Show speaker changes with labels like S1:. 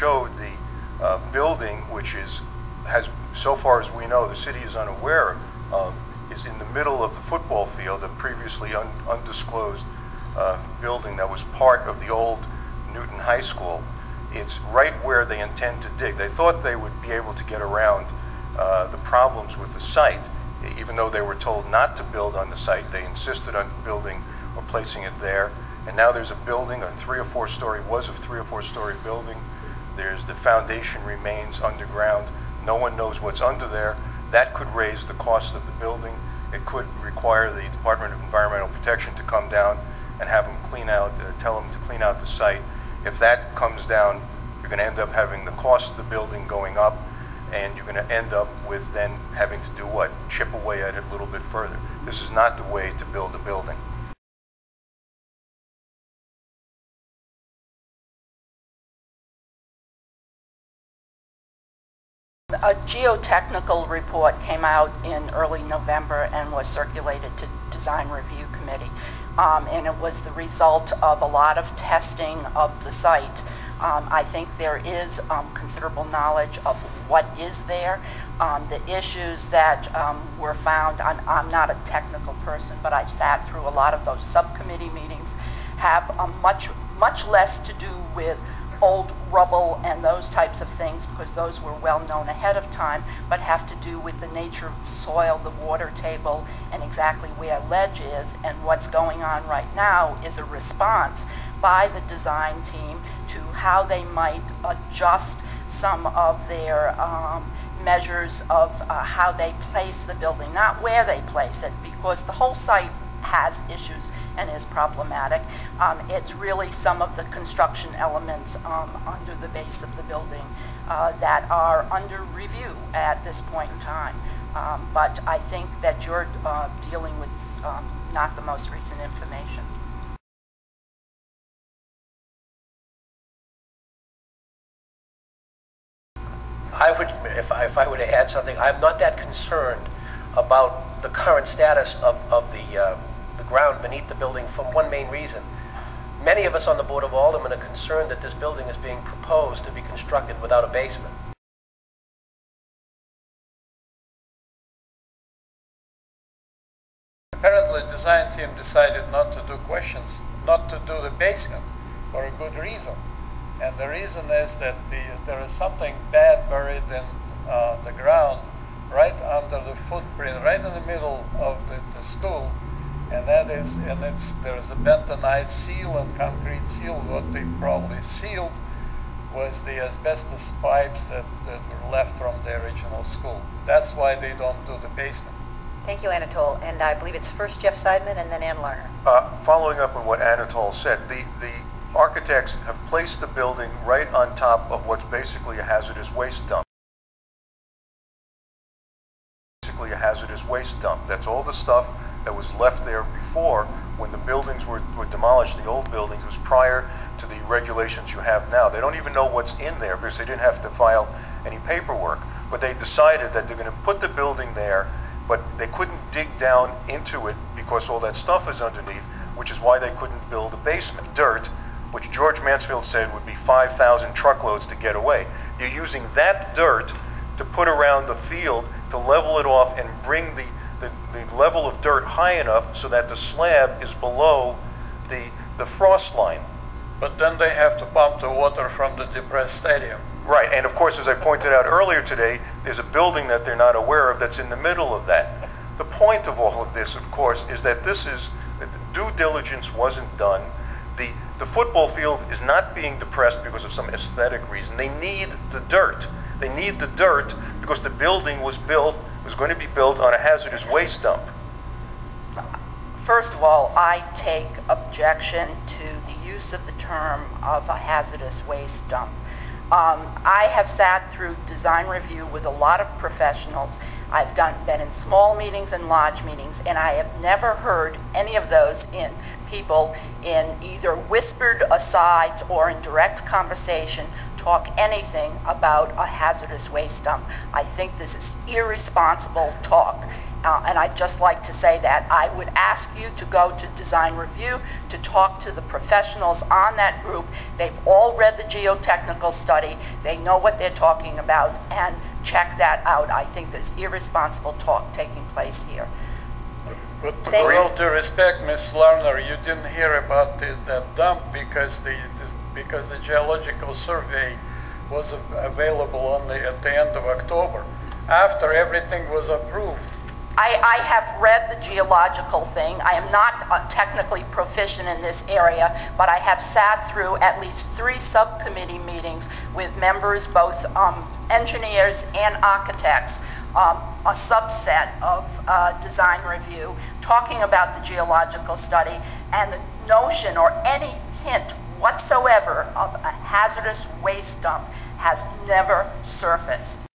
S1: showed the building, which has, so far as we know, the city is unaware of, is in the middle of the football field, a previously undisclosed building that was part of the old Newton High School. It's right where they intend to dig. They thought they would be able to get around the problems with the site. Even though they were told not to build on the site, they insisted on building or placing it there. And now there's a building, a 3 or 4 story, was a 3 or 4 story building. There's the foundation remains underground. No one knows what's under there. That could raise the cost of the building. It could require the Department of Environmental Protection to come down and have them clean out, tell them to clean out the site. If that comes down, you're going to end up having the cost of the building going up, and you're going to end up with then having to do what? Chip away at it a little bit further. This is not the way to build a building.
S2: A geotechnical report came out in early November and was circulated to Design Review Committee. And it was the result of a lot of testing of the site. I think there is considerable knowledge of what is there. The issues that were found, I'm not a technical person, but I've sat through a lot of those subcommittee meetings, have much less to do with old rubble and those types of things, because those were well known ahead of time, but have to do with the nature of the soil, the water table, and exactly where ledge is. And what's going on right now is a response by the design team to how they might adjust some of their measures of how they place the building, not where they place it, because the whole site has issues and is problematic. It's really some of the construction elements under the base of the building that are under review at this point in time. But I think that you're dealing with not the most recent information.
S3: I would, if I were to add something, I'm not that concerned about the current status of the ground beneath the building for one main reason. Many of us on the Board of Aldermen are concerned that this building is being proposed to be constructed without a basement.
S4: Apparently, the design team decided not to do the basement for a good reason. And the reason is that there is something bad buried in the ground right under the footprint, right in the middle of the school. And that is, there is a bentonite seal and concrete seal. What they probably sealed was the asbestos pipes that were left from the original school. That's why they don't do the basement.
S5: Thank you, Anatole. And I believe it's first Jeff Seidman and then Ann Lerner.
S1: Following up on what Anatole said, the architects have placed the building right on top of what's basically a hazardous waste dump. Basically a hazardous waste dump. That's all the stuff that was left there before when the buildings were demolished, the old buildings. It was prior to the regulations you have now. They don't even know what's in there because they didn't have to file any paperwork. But they decided that they're going to put the building there, but they couldn't dig down into it because all that stuff is underneath, which is why they couldn't build a basement. Dirt, which George Mansfield said would be 5,000 truckloads to get away. You're using that dirt to put around the field to level it off and bring the level of dirt high enough so that the slab is below the frost line.
S4: But then they have to pump the water from the depressed stadium.
S1: Right, and of course, as I pointed out earlier today, there's a building that they're not aware of that's in the middle of that. The point of all of this, of course, is that due diligence wasn't done. The football field is not being depressed because of some aesthetic reason. They need the dirt. They need the dirt because the building was going to be built on a hazardous waste dump.
S2: First of all, I take objection to the use of the term of a hazardous waste dump. I have sat through design review with a lot of professionals. I've been in small meetings and large meetings, and I have never heard any of those in people in either whispered asides or in direct conversation talk anything about a hazardous waste dump. I think this is irresponsible talk. And I'd just like to say that I would ask you to go to design review, to talk to the professionals on that group. They've all read the geotechnical study. They know what they're talking about, and check that out. I think there's irresponsible talk taking place here.
S4: With all due respect, Ms. Lerner, you didn't hear about that dump because the geological survey was available only at the end of October, after everything was approved.
S2: I have read the geological thing. I am not technically proficient in this area, but I have sat through at least 3 subcommittee meetings with members, both engineers and architects, a subset of design review, talking about the geological study, and the notion or any hint whatsoever of a hazardous waste dump has never surfaced.